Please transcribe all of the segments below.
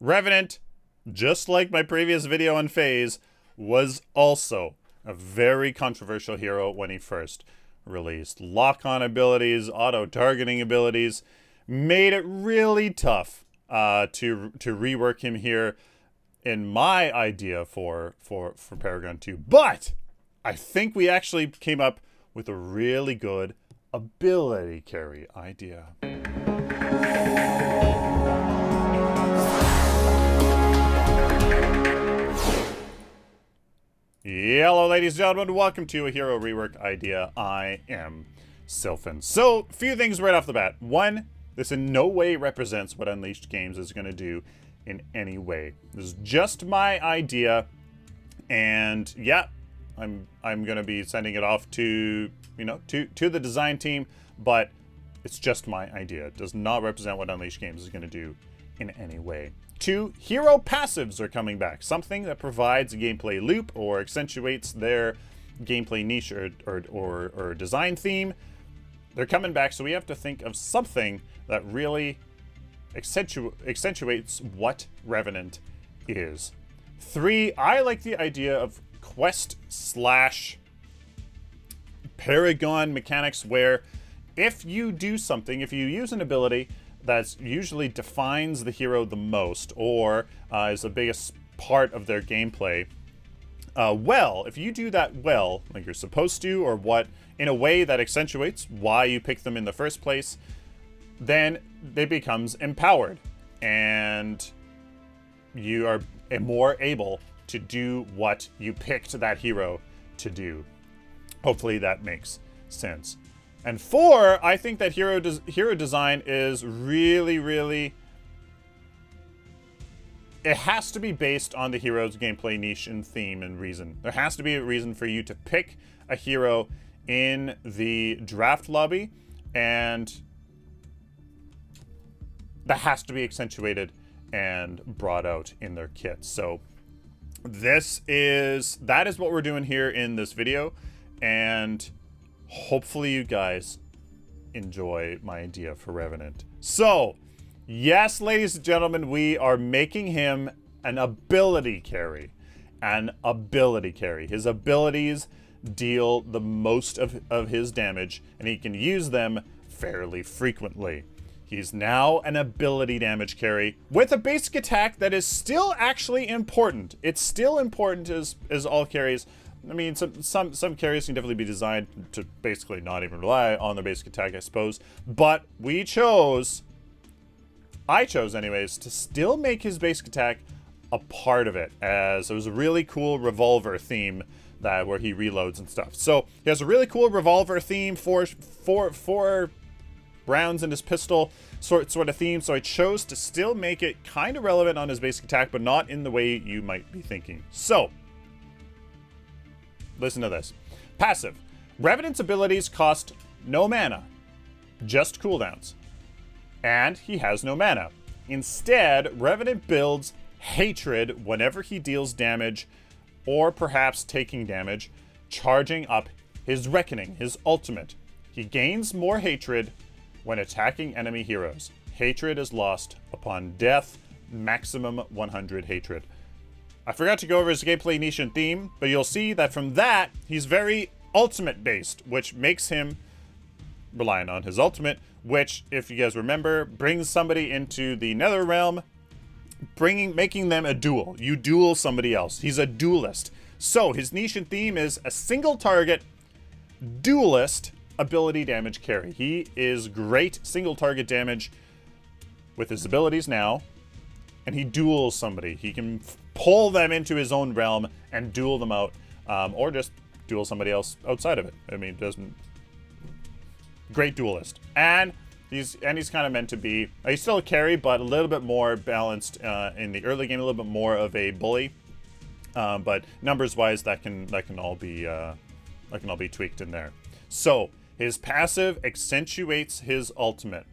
Revenant, just like my previous video on Phase, was also a very controversial hero when he first released. Lock-on abilities, auto-targeting abilities, made it really tough to rework him here in my idea for Paragon 2. But I think we actually came up with a really good ability carry idea. Hello, ladies and gentlemen. Welcome to a hero rework idea. I am Sylphin. So, a few things right off the bat. One, this in no way represents what Unleashed Games is going to do in any way. This is just my idea, and yeah, I'm going to be sending it off to to the design team, but it's just my idea. It does not represent what Unleashed Games is going to do in any way. 2, hero passives are coming back. Something that provides a gameplay loop or accentuates their gameplay niche or design theme. They're coming back, so we have to think of something that really accentuates what Revenant is. 3, I like the idea of quest / Paragon mechanics where if you do something, if you use an ability that usually defines the hero the most or is the biggest part of their gameplay, well, if you do that well, like you're supposed to, or what, in a way that accentuates why you picked them in the first place, then it becomes empowered and you are more able to do what you picked that hero to do. Hopefully that makes sense. And 4, I think that hero design is really, it has to be based on the hero's gameplay niche and theme and reason. There has to be a reason for you to pick a hero in the draft lobby, and that has to be accentuated and brought out in their kit. So that is what we're doing here in this video, and hopefully you guys enjoy my idea for Revenant. So, yes, ladies and gentlemen, we are making him an ability carry. An ability carry. His abilities deal the most of his damage, and he can use them fairly frequently. He's now an ability damage carry with a basic attack that is still actually important. It's still important as all carries. I mean, some carries can definitely be designed to basically not even rely on their basic attack, I suppose. But I chose anyways, to still make his basic attack a part of it, as it was a really cool revolver theme where he reloads and stuff. So he has a really cool revolver theme, four rounds in his pistol sort of theme. So I chose to still make it kind of relevant on his basic attack, but not in the way you might be thinking. So listen to this. Passive. Revenant's abilities cost no mana, just cooldowns. And he has no mana. Instead, Revenant builds hatred whenever he deals damage, or perhaps taking damage, charging up his Reckoning, his ultimate. He gains more hatred when attacking enemy heroes. Hatred is lost upon death, maximum 100 hatred. I forgot to go over his gameplay niche and theme, but you'll see that from that, he's very ultimate-based, which makes him reliant on his ultimate, which, if you guys remember, brings somebody into the Nether Realm, making them a duel. You duel somebody else. He's a duelist. So, his niche and theme is a single target duelist ability damage carry. He is great single target damage with his abilities now, and he duels somebody. He can pull them into his own realm and duel them out, or just duel somebody else outside of it. I mean, great duelist. And he's kind of meant to be, he's still a carry, but a little bit more balanced in the early game, a little bit more of a bully. But numbers wise, that can all be tweaked in there. So his passive accentuates his ultimate.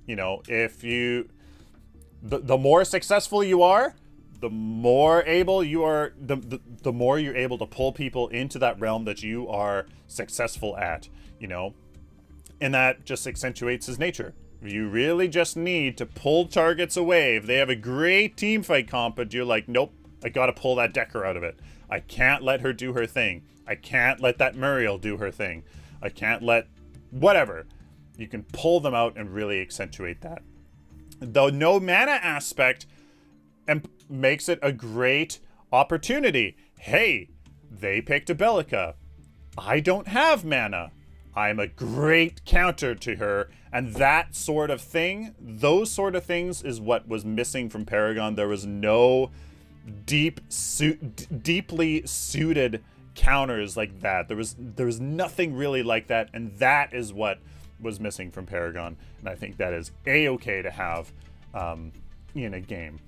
You know, if you, the more successful you are, the more able you are, the more you're able to pull people into that realm that you are successful at, you know, and that just accentuates his nature. You really just need to pull targets away. If they have a great team fight comp, but you're like, nope, I gotta pull that Decker out of it. I can't let her do her thing. I can't let that Muriel do her thing. I can't let whatever. You can pull them out and really accentuate that. The no mana aspect makes it a great opportunity. Hey, they picked a Bellica. I don't have mana. I'm a great counter to her. And that sort of thing, those sort of things is what was missing from Paragon. There was no deeply suited counters like that. There was nothing really like that, and that is what was missing from Paragon. And I think that is a-okay to have in a game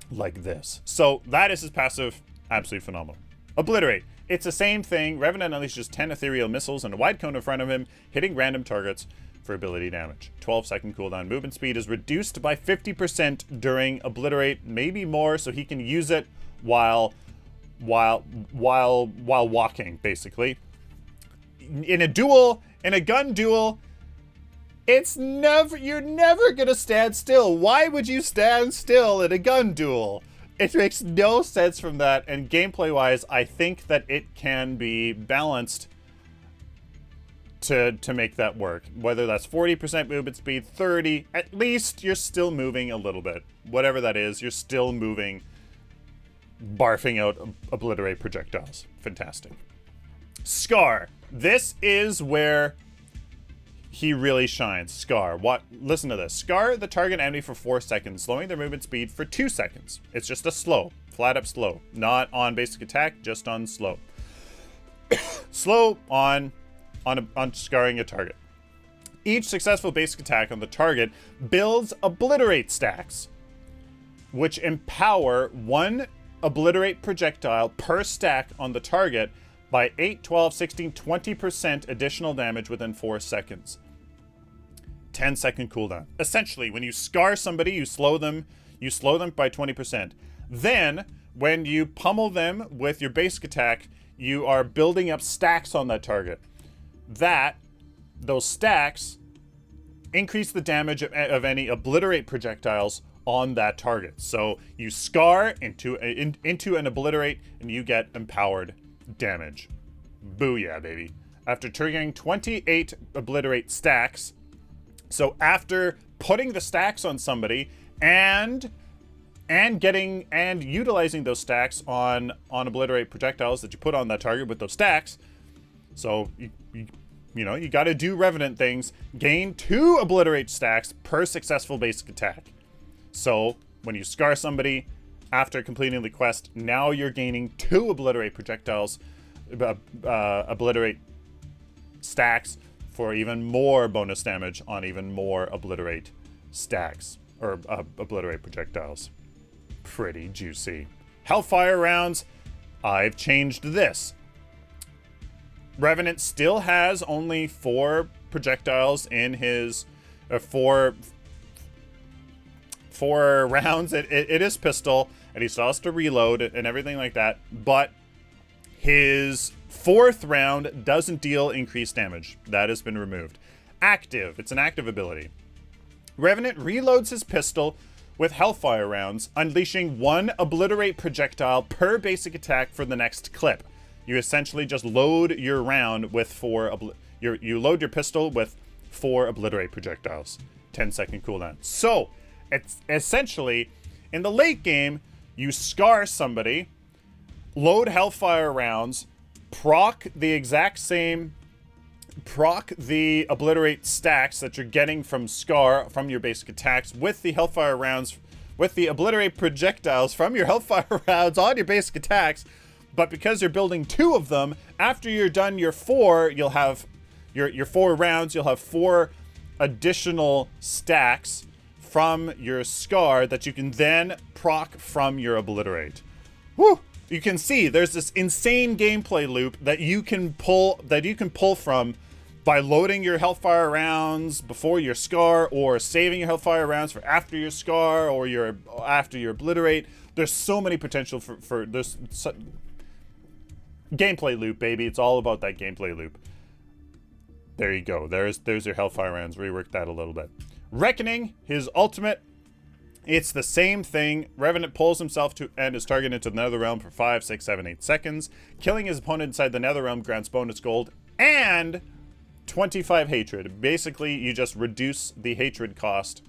like this. So that is his passive. Absolutely phenomenal. Obliterate. It's the same thing. Revenant unleashes 10 ethereal missiles and a wide cone in front of him, hitting random targets for ability damage. 12-second cooldown. Movement speed is reduced by 50% during Obliterate, maybe more, so he can use it while walking, basically. In a duel, in a gun duel, you're never gonna stand still. Why would you stand still in a gun duel? It makes no sense from that, and gameplay-wise, I think that it can be balanced to make that work. Whether that's 40% movement speed, 30, at least you're still moving a little bit. Whatever that is, you're still moving, barfing out Obliterate projectiles. Fantastic. Scar. This is where he really shines. Scar. Listen to this. Scar the target enemy for 4 seconds, slowing their movement speed for 2 seconds. It's just a slow. Flat up slow. Not on basic attack, just on slow. Slow on scarring a target. Each successful basic attack on the target builds Obliterate stacks, which empower 1 Obliterate projectile per stack on the target by 8, 12, 16, 20% additional damage within 4 seconds. 10-second cooldown. Essentially, when you scar somebody, you slow them by 20%. Then, when you pummel them with your basic attack, you are building up stacks on that target. Those stacks increase the damage of any Obliterate projectiles on that target. So you scar into an Obliterate and you get empowered damage. Booyah, baby. After triggering 28 Obliterate stacks, so after putting the stacks on somebody and utilizing those stacks on Obliterate projectiles that you put on that target with those stacks, so you got to do Revenant things. Gain 2 Obliterate stacks per successful basic attack. So when you scar somebody after completing the quest, now you're gaining 2 Obliterate projectiles, Obliterate stacks for even more bonus damage on even more Obliterate stacks or Obliterate projectiles. Pretty juicy. Hellfire rounds. I've changed this. Revenant still has only 4 projectiles in his four rounds. It is pistol, and he still has to reload and everything like that. But his 4th round doesn't deal increased damage. That has been removed. Active. It's an active ability. Revenant reloads his pistol with Hellfire rounds, unleashing 1 Obliterate projectile per basic attack for the next clip. You essentially just load your round with 4... You load your pistol with 4 Obliterate projectiles. 10-second cooldown. So, it's essentially, in the late game, you scar somebody, load Hellfire rounds, proc the exact same... Proc the Obliterate stacks that you're getting from Scar, from your basic attacks, with the Hellfire rounds, with the Obliterate projectiles from your Hellfire rounds on your basic attacks. But because you're building 2 of them, after you're done your 4, you'll have your 4 rounds, you'll have 4 additional stacks from your Scar that you can then proc from your Obliterate. Woo! You can see there's this insane gameplay loop that you can pull from by loading your Hellfire rounds before your Scar, or saving your Hellfire rounds for after your Scar, or after your Obliterate. There's so many potential for this gameplay loop, baby. It's all about that gameplay loop. There you go. There's your Hellfire rounds. Rework that a little bit. Reckoning, his ultimate, it's the same thing. Revenant pulls himself to and his target into the nether realm for 5, 6, 7, 8 seconds. Killing his opponent inside the nether realm grants bonus gold and 25 hatred. Basically, you just reduce the hatred cost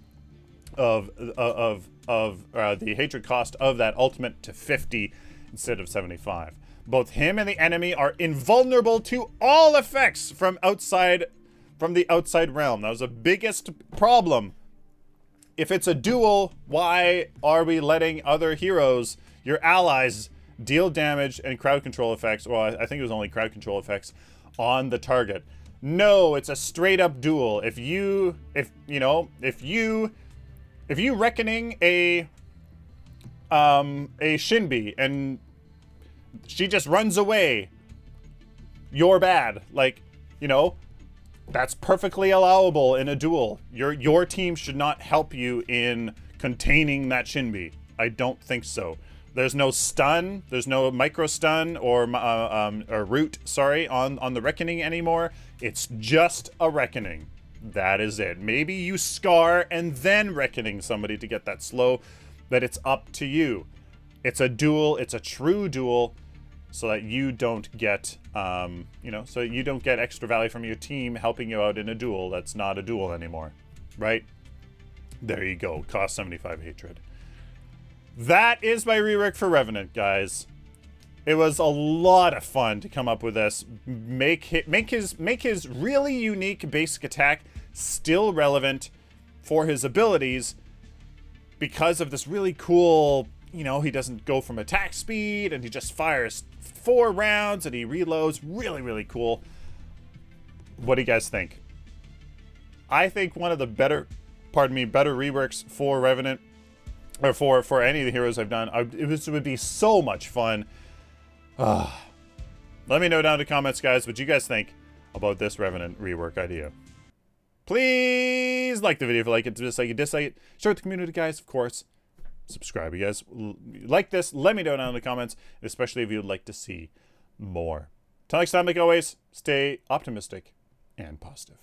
of the hatred cost of that ultimate to 50 instead of 75. Both him and the enemy are invulnerable to all effects from the outside realm. That was the biggest problem. If it's a duel, why are we letting other heroes, your allies, deal damage and crowd control effects? Well, I think it was only crowd control effects on the target. No, it's a straight up duel. If you reckoning a Shinbi and she just runs away, you're bad. Like, you know, that's perfectly allowable in a duel. Your team should not help you in containing that Shinbi. I don't think so. There's no stun, there's no micro stun or root, sorry, on the reckoning anymore. It's just a reckoning. That is it. Maybe you scar and then reckoning somebody to get that slow, but it's up to you. It's a duel, it's a true duel, so that you don't get, so you don't get extra value from your team helping you out in a duel that's not a duel anymore, right? There you go, cost 75 hatred. That is my rework for Revenant, guys. It was a lot of fun to come up with this. Make his really unique basic attack still relevant for his abilities because of this really cool, you know, he doesn't go from attack speed and he just fires 4 rounds and he reloads. Really, really cool. What do you guys think? I think one of the better reworks for Revenant, or for any of the heroes I've done. It would be so much fun. Let me know down in the comments, guys, what you guys think about this Revenant rework idea. Please like the video if you like it, dislike it. Share with the community, guys, of course. Subscribe, you guys. Like this, let me know down in the comments, especially if you'd like to see more. Till next time, like always, stay optimistic and positive.